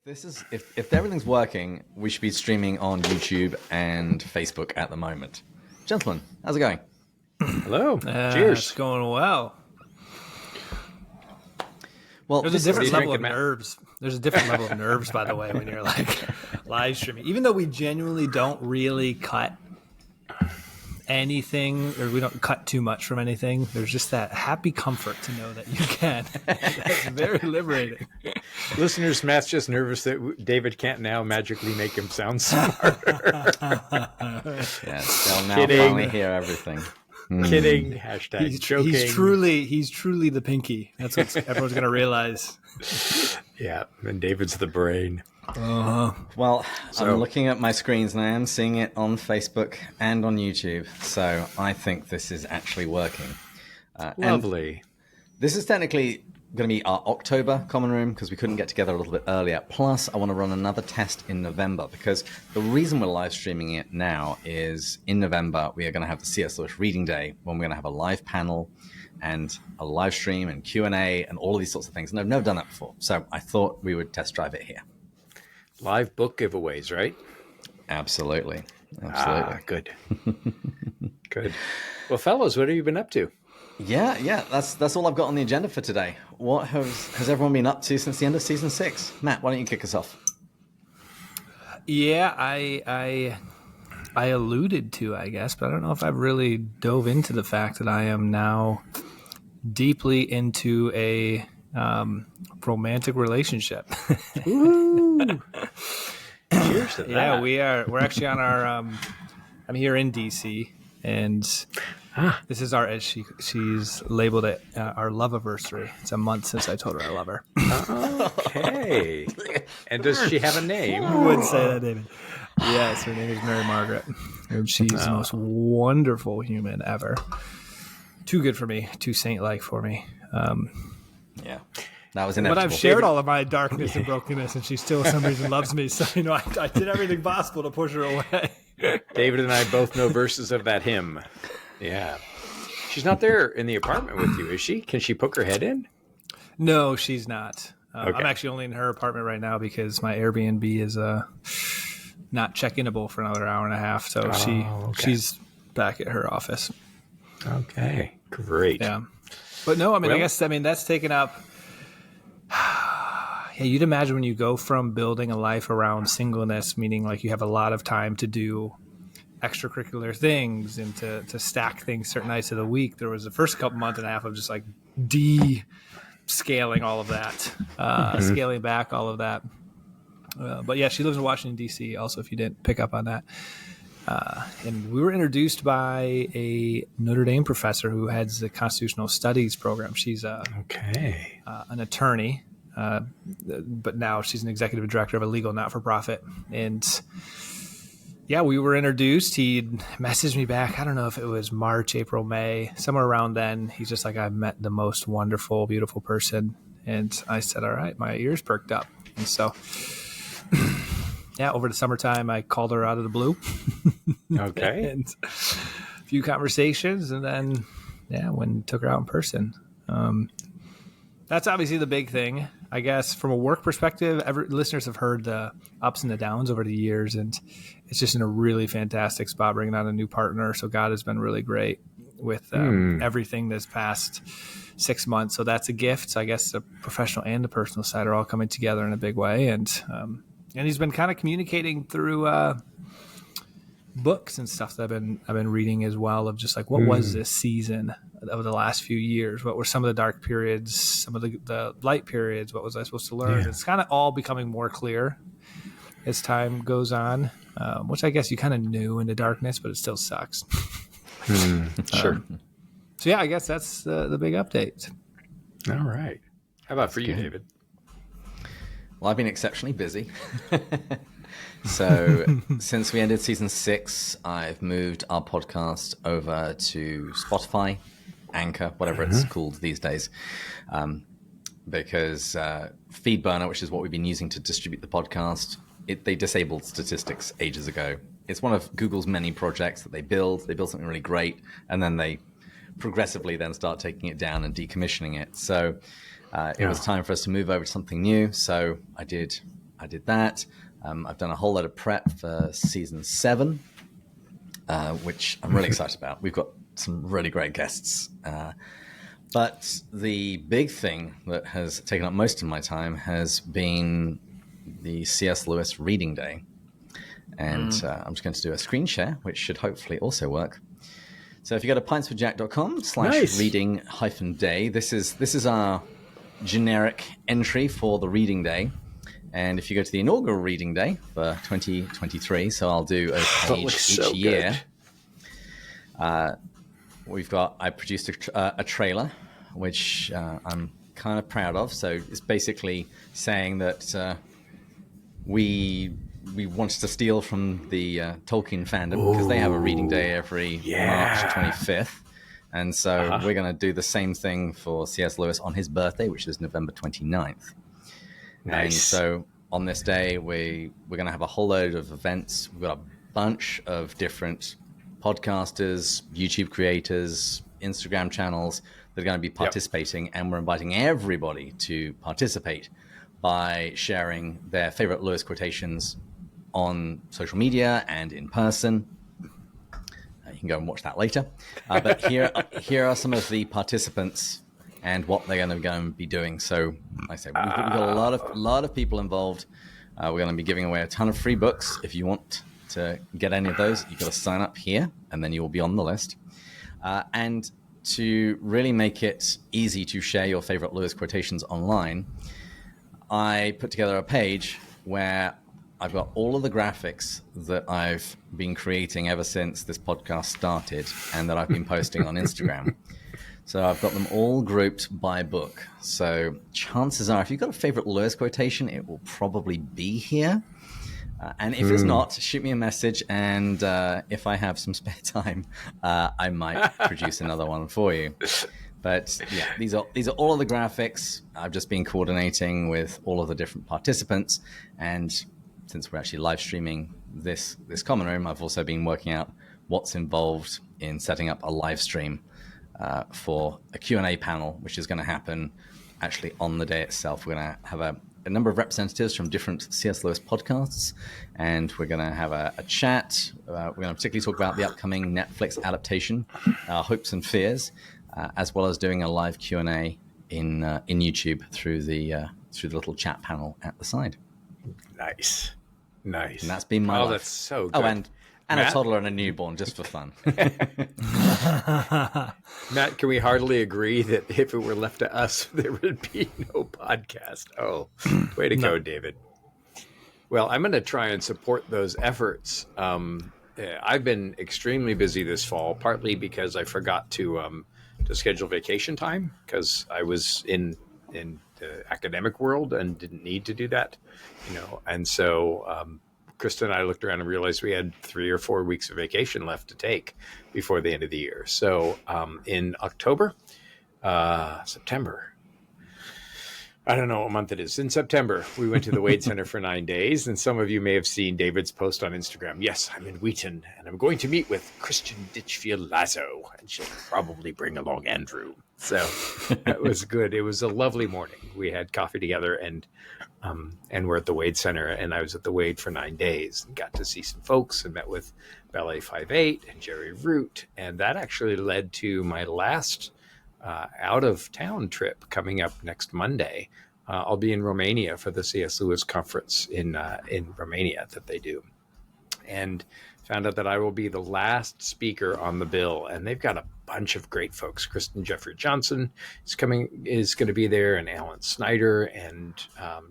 This is if everything's working, we should be streaming on YouTube and Facebook at the moment. Gentlemen, how's it going? Hello. Cheers. It's going well. Well, There's a different level of nerves. There's a different level of nerves, by the way, when you're like live streaming. Even though we genuinely don't really cut anything, or we don't cut too much from anything, there's just that happy comfort to know that you can. That's very liberating. Listeners, Matt's just nervous that David can't now magically make him sound smarter. Yes, they'll now finally hear everything. Kidding. Hashtag joking. He's truly the pinky. That's what everyone's going to realize. Yeah, and David's the brain. Well, I'm looking at my screens now. I'm seeing it on Facebook and on YouTube. So I think this is actually working. Lovely. This is technically going to be our October common room because we couldn't get together a little bit earlier. Plus, I want to run another test in November because the reason we're live streaming it now is in November, we are going to have the CS Lewis Reading Day when we're going to have a live panel and a live stream and Q&A and all of these sorts of things. And I've never done that before. So I thought we would test drive it here. Live book giveaways, right? Absolutely. Good. Good. Well, fellas, what have you been up to? Yeah. That's all I've got on the agenda for today. What has everyone been up to since the end of season 6? Matt, why don't you kick us off? Yeah, I alluded to, I guess, but I don't know if I've really dove into the fact that I am now deeply into a romantic relationship. Ooh. Cheers to that. Yeah, we're actually on our I'm here in DC, and this is our she's labeled it our love anniversary. It's a month since I told her I love her. Okay. And does she have a name? You would say that, David. Yes, her name is Mary Margaret, and she's the most wonderful human ever. Too good for me, too saint-like for me. Yeah, that was inevitable. But I've shared all of my darkness and brokenness, and she still, for some reason, loves me. So, I did everything possible to push her away. David and I both know verses of that hymn. Yeah. She's not there in the apartment with you, is she? Can she poke her head in? No, she's not. Okay. I'm actually only in her apartment right now because my Airbnb is not check-inable for another hour and a half. So she's back at her office. Okay, great. Yeah. But no, I guess that's taken up. Yeah, you'd imagine when you go from building a life around singleness, meaning like you have a lot of time to do extracurricular things and to stack things certain nights of the week. There was the first month and a half of just like scaling all of that, scaling back all of that. But yeah, she lives in Washington, D.C. also, if you didn't pick up on that. And we were introduced by a Notre Dame professor who heads the Constitutional Studies program. She's an attorney, but now she's an executive director of a legal not-for-profit. And yeah, we were introduced. He messaged me back. I don't know if it was March, April, May, somewhere around then. He's just like, I've met the most wonderful, beautiful person. And I said, all right, my ears perked up. And so... yeah, over the summertime, I called her out of the blue. Okay. And a few conversations, and then, took her out in person. That's obviously the big thing, I guess. From a work perspective, listeners have heard the ups and the downs over the years, and it's just in a really fantastic spot bringing on a new partner. So God has been really great with everything this past 6 months. So that's a gift. So I guess the professional and the personal side are all coming together in a big way, and he's been kind of communicating through books and stuff that I've been reading as well, of just like, what was this season of the last few years? What were some of the dark periods, some of the light periods? What was I supposed to learn? Yeah. It's kind of all becoming more clear as time goes on, which I guess you kind of knew in the darkness, but it still sucks. Sure. So yeah, I guess that's the big update. All right. How about for you, David? Well, I've been exceptionally busy. So since we ended season 6, I've moved our podcast over to Spotify, Anchor, whatever it's called these days, because FeedBurner, which is what we've been using to distribute the podcast, they disabled statistics ages ago. It's one of Google's many projects that they build. They build something really great, and then they progressively then start taking it down and decommissioning it. So it was time for us to move over to something new. So I did I did that. I've done a whole lot of prep for season 7, which I'm really excited about. We've got some really great guests. But the big thing that has taken up most of my time has been the C.S. Lewis Reading Day. And I'm just going to do a screen share, which should hopefully also work. So if you go to pintsforjack.com/reading-day, this is our generic entry for the Reading Day. And if you go to the inaugural Reading Day for 2023, so I'll do a page each year. I produced a trailer, which I'm kind of proud of. So it's basically saying that we wanted to steal from the Tolkien fandom because they have a Reading Day every March 25th. And so we're going to do the same thing for C.S. Lewis on his birthday, which is November 29th. Nice. And so on this day, we're going to have a whole load of events. We've got a bunch of different podcasters, YouTube creators, Instagram channels that are going to be participating. And we're inviting everybody to participate by sharing their favorite Lewis quotations on social media and in person. You can go and watch that later. But here are some of the participants and what they're going to be doing. So, like I say, we've got a lot of people involved. We're going to be giving away a ton of free books. If you want to get any of those, you've got to sign up here, and then you will be on the list. And to really make it easy to share your favorite Lewis quotations online, I put together a page where I've got all of the graphics that I've been creating ever since this podcast started and that I've been posting on Instagram. So I've got them all grouped by book. So chances are, if you've got a favorite Lewis quotation, it will probably be here. And if it's not, shoot me a message. And if I have some spare time, I might produce another one for you. But yeah, these are all of the graphics. I've just been coordinating with all of the different participants. And since we're actually live streaming this common room, I've also been working out what's involved in setting up a live stream for a Q&A panel, which is going to happen actually on the day itself. We're going to have a number of representatives from different C.S. Lewis podcasts, and we're going to have a chat. We're going to particularly talk about the upcoming Netflix adaptation, hopes and fears, as well as doing a live Q&A in YouTube through the little chat panel at the side. Nice. And that's been my life. That's so good. Oh, and Matt? A toddler and a newborn, just for fun. Matt, can we hardly agree that if it were left to us, there would be no podcast? Oh, way to go, David. Well, I'm going to try and support those efforts. I've been extremely busy this fall, partly because I forgot to schedule vacation time because I was in the academic world and didn't need to do that, and so Krista and I looked around and realized we had 3 or 4 weeks of vacation left to take before the end of the year. So in September, I don't know what month it is. In September, we went to the Wade Center for 9 days. And some of you may have seen David's post on Instagram. Yes, I'm in Wheaton and I'm going to meet with Christian Ditchfield-Lazo. And she'll probably bring along Andrew. So that was good. It was a lovely morning. We had coffee together and we're at the Wade Center, and I was at the Wade for 9 days and got to see some folks and met with Ballet 5/8 and Jerry Root. And that actually led to my last out-of-town trip coming up next Monday. I'll be in Romania for the C.S. Lewis conference in Romania that they do. And found out that I will be the last speaker on the bill. And they've got a bunch of great folks. Kristen Jeffrey Johnson is going to be there, and Alan Snyder and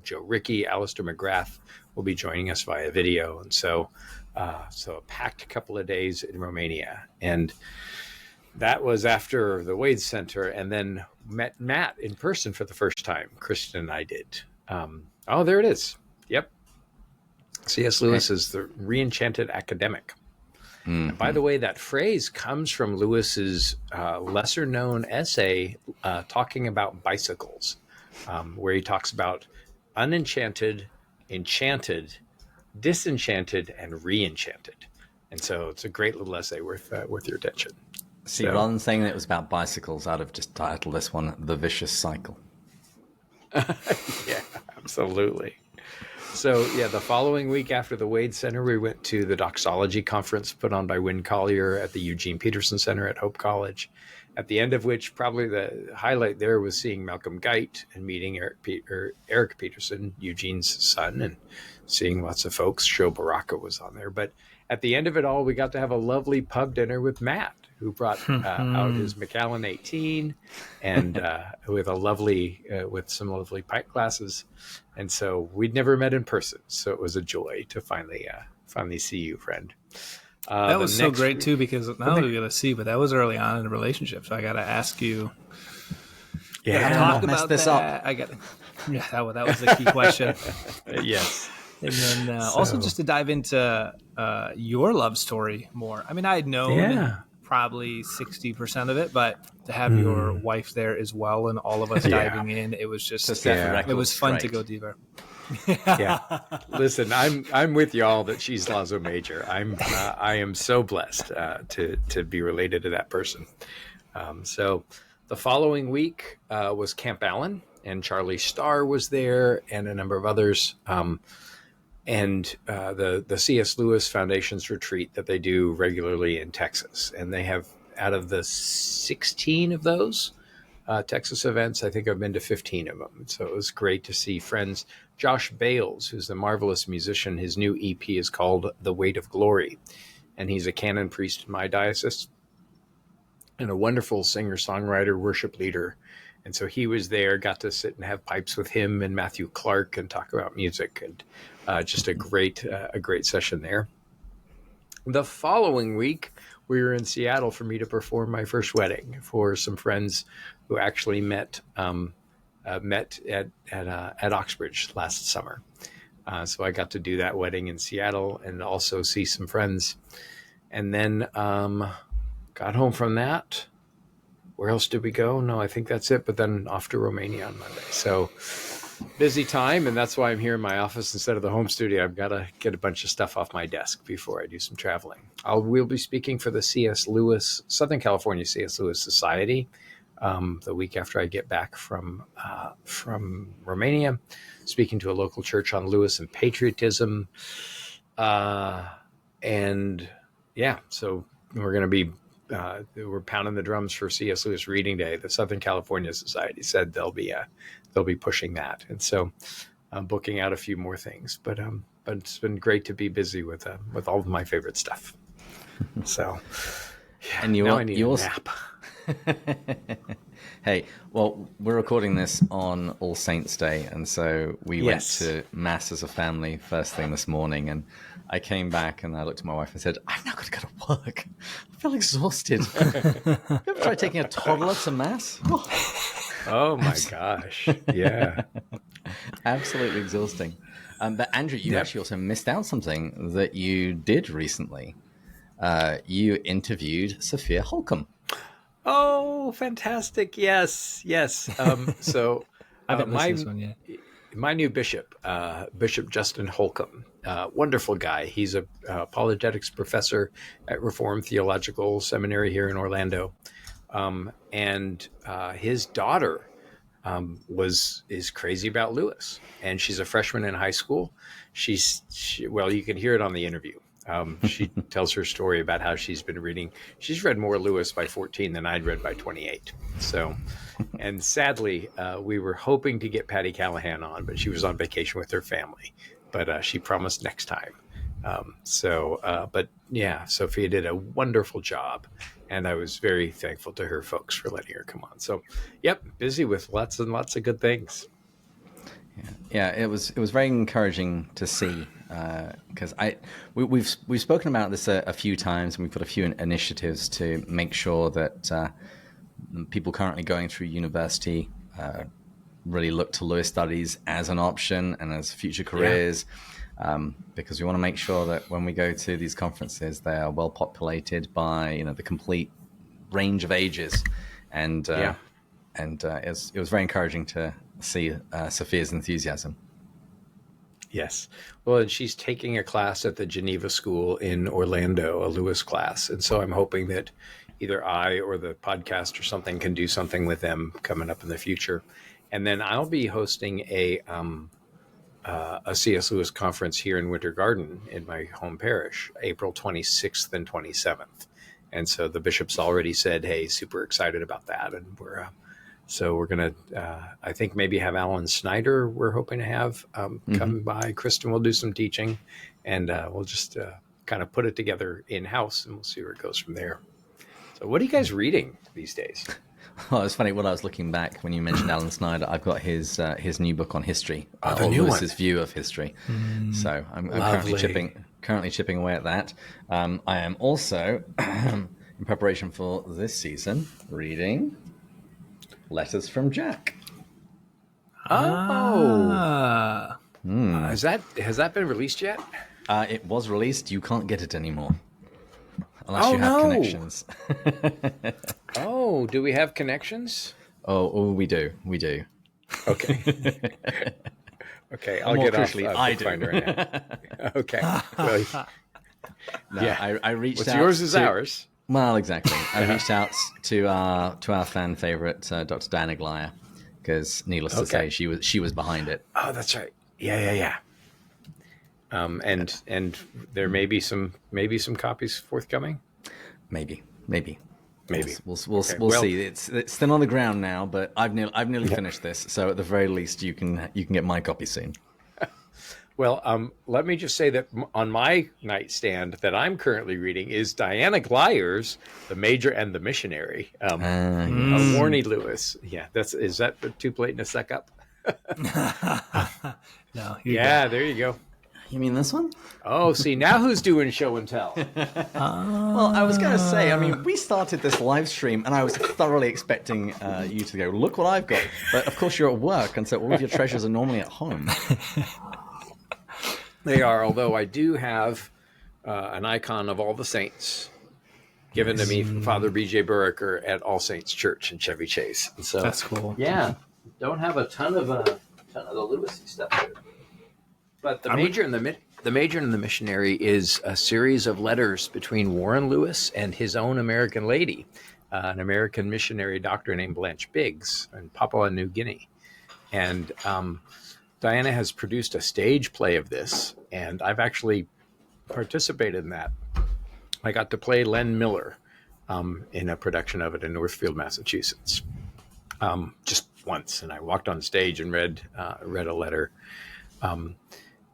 Joe Rickey, Alistair McGrath will be joining us via video. And so a packed couple of days in Romania. And that was after the Wade Center, and then met Matt in person for the first time. Kristen and I did. There it is. Yep. C.S. Lewis is the re-enchanted academic. Mm-hmm. And by the way, that phrase comes from Lewis's lesser-known essay talking about bicycles, where he talks about unenchanted, enchanted, disenchanted, and re-enchanted. And so it's a great little essay worth your attention. See, rather than saying that it was about bicycles, I'd have just titled this one "The Vicious Cycle." Yeah, absolutely. So, yeah, the following week after the Wade Center, we went to the Doxology Conference put on by Wynn Collier at the Eugene Peterson Center at Hope College, at the end of which probably the highlight there was seeing Malcolm Geit and meeting Eric Peterson, Eugene's son, and seeing lots of folks. Sho Baraka was on there. But at the end of it all, we got to have a lovely pub dinner with Matt, who brought out his Macallan 18 and with some lovely pint glasses. And so we'd never met in person. So it was a joy to finally see you, friend. That was so great too, because not only are we going to see, but that was early on in the relationship. So I got to ask you, talk about this that. That was the key question. Yes. And then also just to dive into your love story more. I mean, I had known probably 60% of it, but to have your wife there as well and all of us diving in, it was just it was fun to go deeper. Listen, I'm with y'all that she's Lazo Major. I am so blessed to be related to that person. So the following week was Camp Allen, and Charlie Starr was there, and a number of others. And the C.S. Lewis Foundation's retreat that they do regularly in Texas. And they have, out of the 16 of those Texas events, I think I've been to 15 of them. So it was great to see friends. Josh Bales, who's the marvelous musician, his new EP is called The Weight of Glory. And he's a canon priest in my diocese and a wonderful singer-songwriter, worship leader. And so he was there, got to sit and have pipes with him and Matthew Clark and talk about music, and just a great session there. The following week, we were in Seattle for me to perform my first wedding for some friends who actually met at Oxbridge last summer. So I got to do that wedding in Seattle and also see some friends. And then got home from that. Where else did we go? No, I think that's it. But then off to Romania on Monday. So busy time, and that's why I'm here in my office instead of the home studio. I've got to get a bunch of stuff off my desk before I do some traveling. We'll be speaking for the Southern California C.S. Lewis Society the week after I get back from Romania, speaking to a local church on Lewis and patriotism. So we're going to be we're pounding the drums for C.S. Lewis Reading Day. The Southern California Society said they'll be pushing that, and so I'm booking out a few more things. But it's been great to be busy with all of my favorite stuff. So, and now I need a nap. Hey, well, we're recording this on All Saints Day, and so we went to Mass as a family first thing this morning, and I came back and I looked at my wife and said, I've now got to go to work. I feel exhausted. Have you ever tried taking a toddler to Mass? Oh my gosh. Yeah. Absolutely exhausting. But Andrew, you actually also missed out something that you did recently. You interviewed Sophia Holcomb. Oh, fantastic. Yes. So I haven't missed this one yet. My new bishop, Bishop Justin Holcomb, wonderful guy. He's a apologetics professor at Reformed Theological Seminary here in Orlando. And his daughter is crazy about Lewis, and she's a freshman in high school. Well, you can hear it on the interview. She tells her story about how she's been reading. She's read more Lewis by 14 than I'd read by 28. So, and sadly, we were hoping to get Patty Callahan on, but she was on vacation with her family. But she promised next time. But yeah, Sophia did a wonderful job, and I was very thankful to her folks for letting her come on. So, yep, busy with lots and lots of good things. Yeah, it was very encouraging to see, because we've spoken about this a few times, and we've got a few initiatives to make sure that people currently going through university really look to Lewis studies as an option and as future careers, because we want to make sure that when we go to these conferences, they are well populated by the complete range of ages, and it was very encouraging to see Sophia's enthusiasm. Yes. Well, and she's taking a class at the Geneva School in Orlando, a Lewis class. And so I'm hoping that either I or the podcast or something can do something with them coming up in the future. And then I'll be hosting a a C.S. Lewis conference here in Winter Garden in my home parish, April 26th and 27th. And so the bishop's already said, hey, super excited about that. And we're going to, I think maybe have Alan Snyder, we're hoping to have come by. Kristen will do some teaching, and we'll just kind of put it together in-house, and we'll see where it goes from there. So what are you guys reading these days? Oh, it's funny. When I was looking back, when you mentioned Alan Snyder, I've got his new book on history, the new Lewis's one. view of history. So I'm Lovely. currently chipping away at that. I am also, in preparation for this season, reading Letters from Jack. Ah. Has that been released yet? It was released. You can't get it anymore unless Oh, you have no. connections. Oh, do we have connections? Oh, we do. Okay. Okay, I'll More get off crucially, I do. Finder now. Okay. Well, No, yeah. I reached What's out. yours is ours. Well, exactly. I reached out to our fan favorite, Dr. Diana Glyer, because needless to say, she was behind it. Oh, that's right. Yeah. And there may be some copies forthcoming. Maybe. We'll Okay, we'll well- see. It's thin on the ground now, but I've nearly finished this, so at the very least, you can get my copy soon. Well, let me just say that on my nightstand that I'm currently reading is Diana Glyer's The Major and the Missionary. Warnie Lewis. Yeah, is that too blatant a suck up? No. Yeah, there you go. You mean this one? Oh, see, now who's doing show and tell? Well, I was going to say, I mean, we started this live stream, and I was thoroughly expecting you to go, look what I've got. But of course, you're at work, and so all of your treasures are normally at home. They are, although I do have an icon of all the saints given to me from Father B.J. Burricker at All Saints Church in Chevy Chase. And so That's cool. Yeah, don't have a ton of the Lewisy stuff here. But the Major and the Missionary is a series of letters between Warren Lewis and his own American lady, an American missionary doctor named Blanche Biggs in Papua New Guinea. And Diana has produced a stage play of this, and I've actually participated in that. I got to play Len Miller in a production of it in Northfield, Massachusetts, just once. And I walked on stage and read a letter.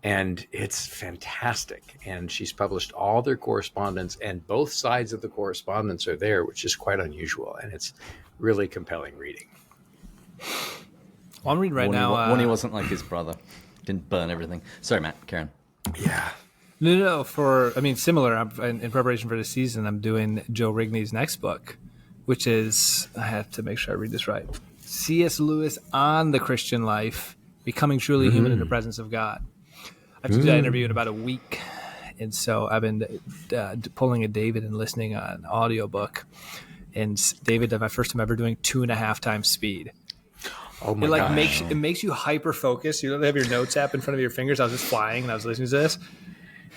And it's fantastic. And she's published all their correspondence, and both sides of the correspondence are there, which is quite unusual. And it's really compelling reading. Well, I'm reading right now. Warnie wasn't like his brother. Didn't burn everything. Sorry, Matt. Karen. Yeah. No. Similar. In preparation for the season, I'm doing Joe Rigney's next book, which is, I have to make sure I read this right, C.S. Lewis on the Christian life, becoming truly human in the presence of God. I have to do that interview in about a week. And so I've been pulling a David and listening on an audiobook. And David, my first time ever doing 2.5 times speed. Oh my gosh. makes you hyper focused. You don't have your notes app in front of your fingers. I was just flying and I was listening to this.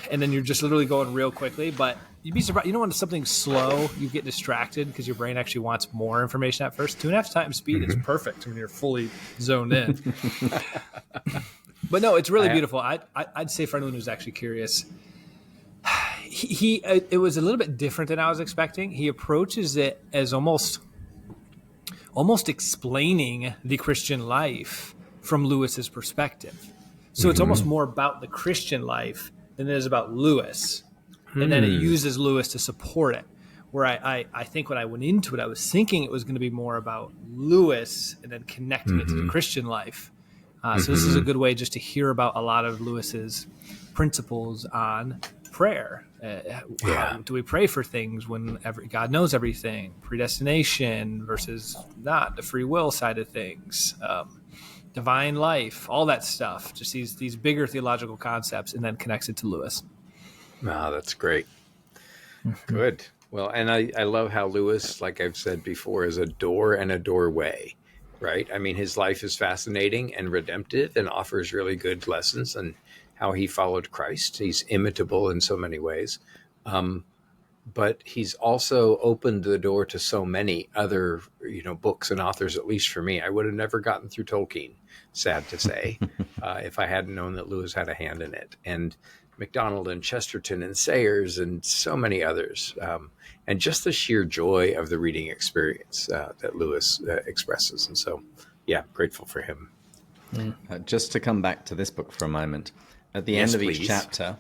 And then you're just literally going real quickly. But you'd be surprised. You know, when something's slow, you get distracted because your brain actually wants more information at first. 2.5 times speed is perfect when you're fully zoned in. But no, it's really beautiful. I'd say for anyone who's actually curious, it was a little bit different than I was expecting. He approaches it as almost explaining the Christian life from Lewis's perspective. So it's almost more about the Christian life than it is about Lewis. And then it uses Lewis to support it. Where I think when I went into it, I was thinking it was going to be more about Lewis and then connecting it to the Christian life. So this is a good way just to hear about a lot of Lewis's principles on prayer. How do we pray for things when God knows everything? Predestination versus not, the free will side of things, divine life, all that stuff. Just these bigger theological concepts, and then connects it to Lewis. Wow, that's great. Good. Well, and I love how Lewis, like I've said before, is a door and a doorway. Right. I mean, his life is fascinating and redemptive and offers really good lessons on how he followed Christ. He's imitable in so many ways. but he's also opened the door to so many other, books and authors. At least for me, I would have never gotten through Tolkien, sad to say, if I hadn't known that Lewis had a hand in it, and MacDonald and Chesterton and Sayers and so many others, and just the sheer joy of the reading experience that Lewis expresses. And so, yeah, grateful for him. Just to come back to this book for a moment, at the end of each chapter,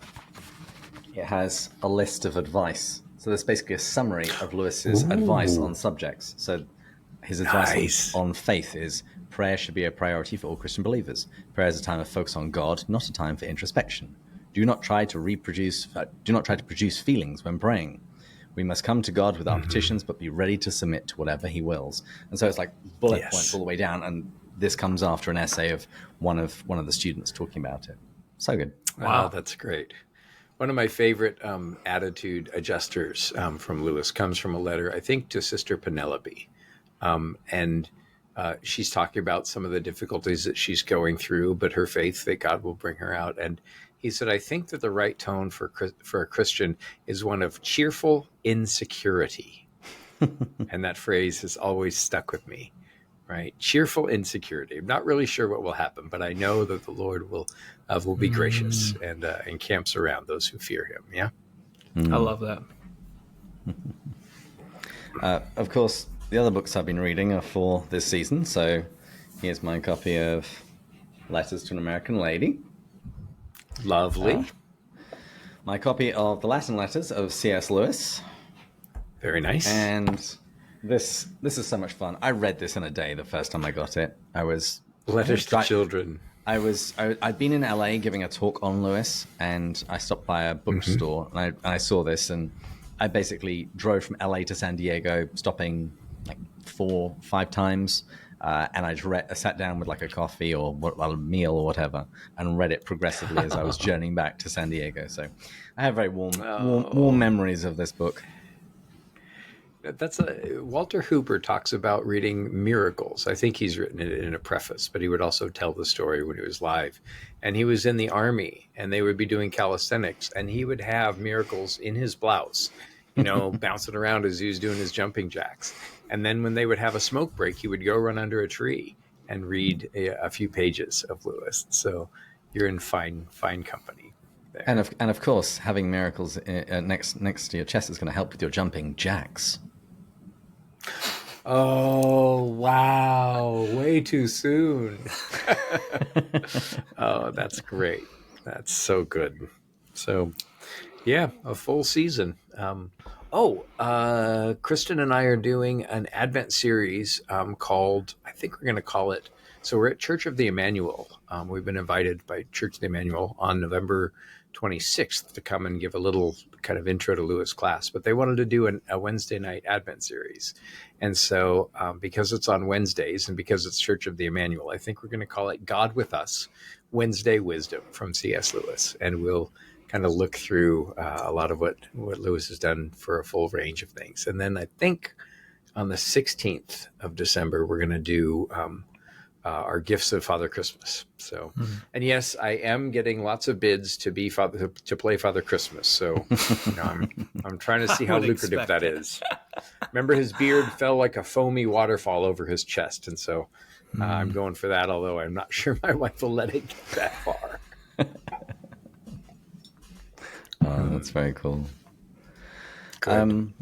it has a list of advice. So there's basically a summary of Lewis's advice on subjects. So his advice on faith is prayer should be a priority for all Christian believers. Prayer is a time of focus on God, not a time for introspection. Do not try to produce feelings when praying. We must come to God with our petitions, but be ready to submit to whatever he wills. And so it's like bullet points all the way down. And this comes after an essay of one of the students talking about it. So good. Wow, that's great. One of my favorite attitude adjusters from Lewis comes from a letter, I think, to Sister Penelope. And she's talking about some of the difficulties that she's going through, but her faith that God will bring her out. And he said, I think that the right tone for a Christian is one of cheerful insecurity. And that phrase has always stuck with me, right? Cheerful insecurity. I'm not really sure what will happen, but I know that the Lord will be gracious and encamps around those who fear him. Yeah. I love that. Of course, the other books I've been reading are for this season. So here's my copy of Letters to an American Lady. Lovely. My copy of the Latin Letters of C.S. Lewis. Very nice. And this is so much fun. I read this in a day the first time I got it. Letters to Children. I'd been in LA giving a talk on Lewis, and I stopped by a bookstore and I saw this, and I basically drove from LA to San Diego, stopping like 4-5 times. And I sat down with like a coffee or a meal or whatever, and read it progressively as I was journeying back to San Diego. So I have very warm memories of this book. Walter Hooper talks about reading miracles. I think he's written it in a preface, but he would also tell the story when he was live. And he was in the army, and they would be doing calisthenics, and he would have miracles in his blouse, bouncing around as he was doing his jumping jacks. And then when they would have a smoke break, he would go run under a tree and read a few pages of Lewis. So you're in fine company there. And of course, having miracles next to your chest is going to help with your jumping jacks. Oh, wow. Way too soon. Oh, that's great. That's so good. So, yeah, a full season. Kristen and I are doing an Advent series called, I think we're going to call it, so we're at Church of the Emmanuel. We've been invited by Church of the Emmanuel on November 26th to come and give a little kind of intro to Lewis class, but they wanted to do a Wednesday night Advent series. And so because it's on Wednesdays and because it's Church of the Emmanuel, I think we're going to call it God with Us, Wednesday Wisdom from C.S. Lewis. And we'll kind of look through a lot of what Lewis has done for a full range of things. And then I think on the 16th of December, we're going to do our gifts of Father Christmas. So, and yes, I am getting lots of bids to play Father Christmas. So, I'm trying to see how lucrative that is. Remember, his beard fell like a foamy waterfall over his chest, and so I'm going for that. Although I'm not sure my wife will let it get that far. Oh, that's very cool. Anything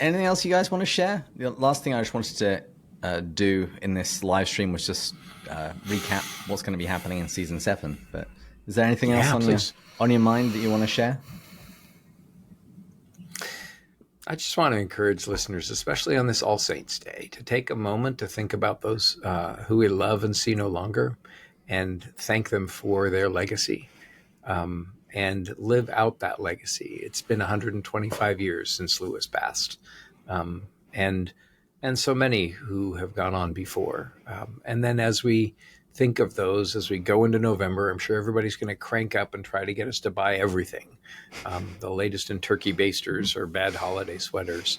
else you guys want to share? The last thing I just wanted to do in this live stream was just recap what's going to be happening in season 7. But is there anything else on your mind that you want to share? I just want to encourage listeners, especially on this All Saints Day, to take a moment to think about those who we love and see no longer, and thank them for their legacy. And live out that legacy. It's been 125 years since Lewis passed, and so many who have gone on before. And then as we think of those, as we go into November, I'm sure everybody's going to crank up and try to get us to buy everything, the latest in turkey basters or bad holiday sweaters.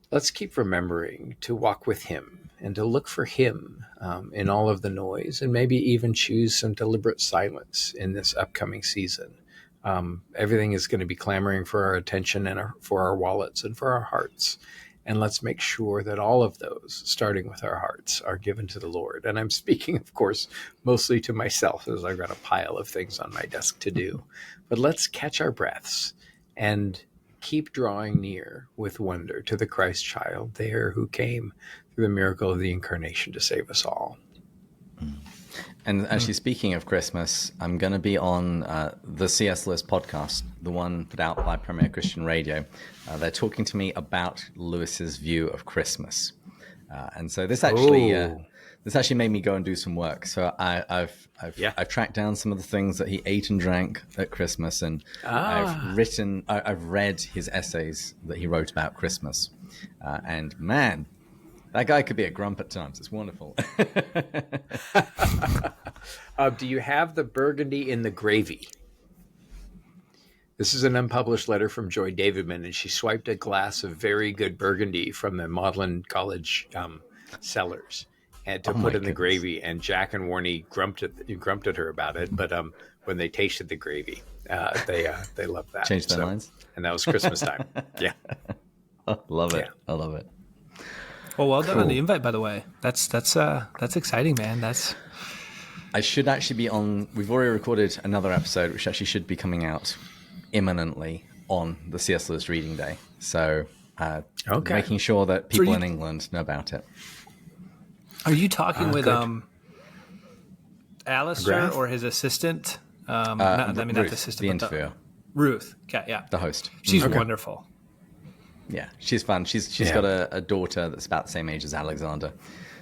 Let's keep remembering to walk with him and to look for him in all of the noise, and maybe even choose some deliberate silence in this upcoming season Everything is going to be clamoring for our attention and for our wallets and for our hearts. And let's make sure that all of those, starting with our hearts, are given to the Lord. And I'm speaking, of course, mostly to myself, as I've got a pile of things on my desk to do. But let's catch our breaths and keep drawing near with wonder to the Christ child there who came through the miracle of the incarnation to save us all. And actually, speaking of Christmas, I'm going to be on the C.S. Lewis podcast, the one put out by Premier Christian Radio. They're talking to me about Lewis's view of Christmas. And so this actually made me go and do some work. So I've tracked down some of the things that he ate and drank at Christmas, and I've read his essays that he wrote about Christmas. And man, that guy could be a grump at times. It's wonderful. Do you have the Burgundy in the gravy? This is an unpublished letter from Joy Davidman, and she swiped a glass of very good Burgundy from the Magdalen College cellars and to put in the gravy. And Jack and Warney grumped at her about it, but when they tasted the gravy, they loved that. Changed their minds, and that was Christmas time. Yeah, I love it. I love it. Well done on the invite, by the way. That's exciting, man. I should actually be on. We've already recorded another episode, which actually should be coming out imminently on the C.S. Lewis Reading Day. So, making sure that people in England know about it. Are you talking with Alistair or his assistant? Ruth, not the assistant, the interviewer. Ruth. Okay, yeah, the host. She's wonderful. Yeah, she's fun. She's got a daughter that's about the same age as Alexander.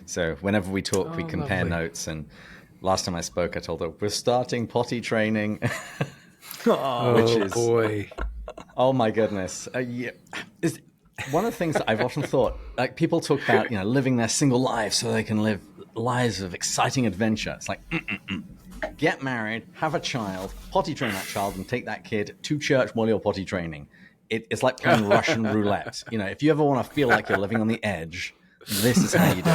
So whenever we talk, we compare notes. And last time I spoke, I told her, we're starting potty training. Boy. Oh, my goodness. Is one of the things that I've often thought, like people talk about, living their single lives so they can live lives of exciting adventure. It's like, get married, have a child, potty train that child, and take that kid to church while you're potty training. It's like playing Russian roulette. If you ever want to feel like you're living on the edge, this is how you do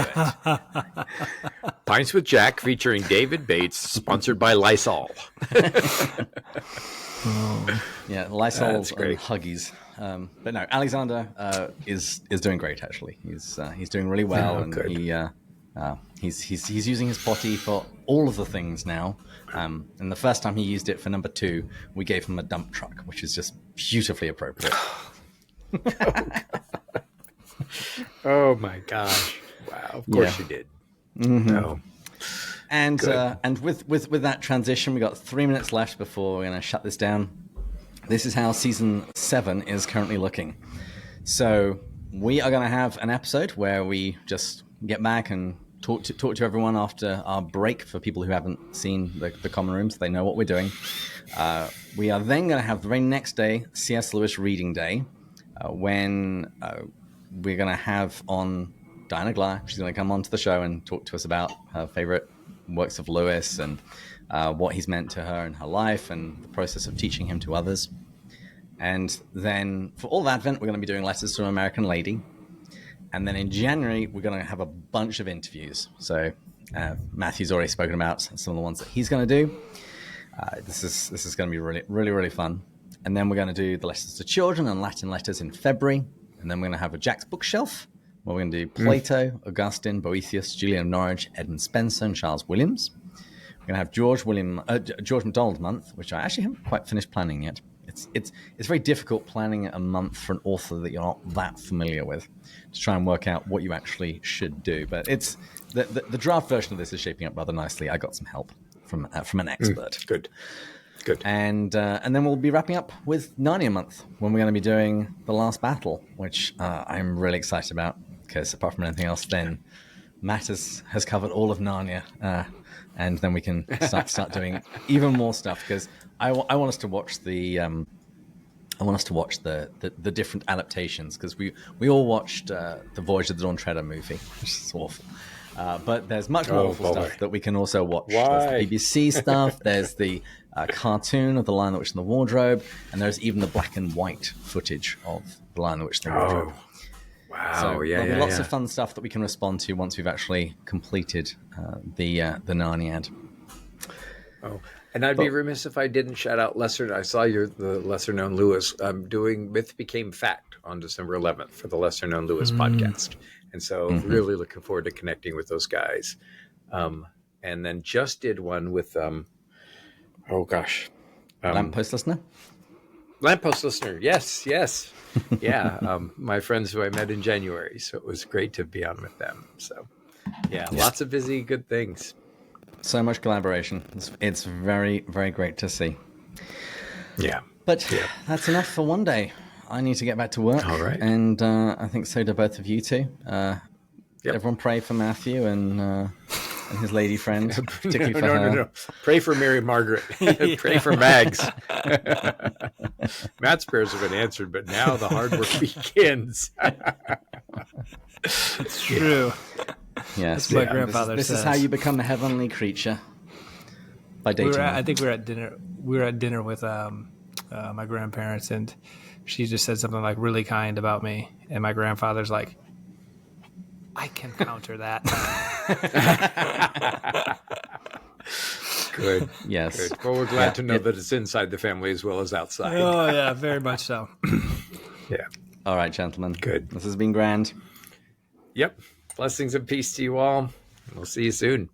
it. Pints with Jack featuring David Bates, sponsored by Lysol. Yeah, Lysol and Huggies. But no, Alexander is doing great. Actually, he's doing really well, and he's using his potty for all of the things now. And the first time he used it for number 2, we gave him a dump truck, which is just beautifully appropriate. Oh my gosh! Wow, of course you did. Mm-hmm. No. And with that transition, we got 3 minutes left before we're going to shut this down. This is how season 7 is currently looking. So we are going to have an episode where we just get back and talk to everyone after our break. For people who haven't seen the common rooms, they know what we're doing. We are then going to have the very next day C.S. Lewis Reading Day, when we're going to have on Diana Glyer. She's going to come onto the show and talk to us about her favorite works of Lewis and what he's meant to her in her life and the process of teaching him to others. And then for all of Advent, we're going to be doing Letters to an American Lady. And then in January, we're going to have a bunch of interviews. So Matthew's already spoken about some of the ones that he's going to do. This is going to be really, really, really fun. And then we're going to do the Letters to Children and Latin Letters in February. And then we're going to have a Jack's Bookshelf, where we're going to do Plato, Augustine, Boethius, Julian of Norwich, Edmund Spencer, and Charles Williams. We're going to have George MacDonald month, which I actually haven't quite finished planning yet. It's very difficult planning a month for an author that you're not that familiar with, to try and work out what you actually should do. But it's the draft version of this is shaping up rather nicely. I got some help from an expert. Good. And then we'll be wrapping up with Narnia month, when we're going to be doing The Last Battle, which I'm really excited about, because apart from anything else, then Matt has covered all of Narnia, and then we can start doing even more stuff, because I want us to watch the different adaptations, because we all watched the Voyage of the Dawn Treader movie, which is awful. But there's much more awful stuff that we can also watch. Why? There's the BBC stuff. There's the cartoon of The Lion, the Witch, and the Wardrobe, and there's even the black and white footage of The Lion, the Witch, and the Wardrobe. Wow! So there'll be lots of fun stuff that we can respond to once we've actually completed the Narniad. Oh, and I'd be remiss if I didn't shout out Lesser. I saw the Lesser Known Lewis. I'm doing Myth Became Fact on December 11th for the Lesser Known Lewis podcast. And so really looking forward to connecting with those guys. And then just did one with, Lamppost listener? Lamppost listener. Yes. Yeah. My friends who I met in January. So it was great to be on with them. So yeah, lots of busy, good things. So much collaboration. It's very, very great to see. Yeah. But that's enough for one day. I need to get back to work. All right. And I think so do both of you two. Everyone pray for Matthew and his lady friend, particularly for her. No. Pray for Mary Margaret. Pray for Mags. Matt's prayers have been answered, but now the hard work begins. It's true. Yes. That's what my grandfather This says. is how you become a heavenly creature. By dating. I think we were at dinner. We were at dinner with my grandparents, and she just said something like really kind about me, and my grandfather's like, I can counter that. Good. Yes. Good. Well, we're glad to know that it's inside the family as well as outside. Oh yeah, very much so. Yeah. All right, gentlemen. Good. This has been grand. Yep. Blessings and peace to you all. We'll see you soon.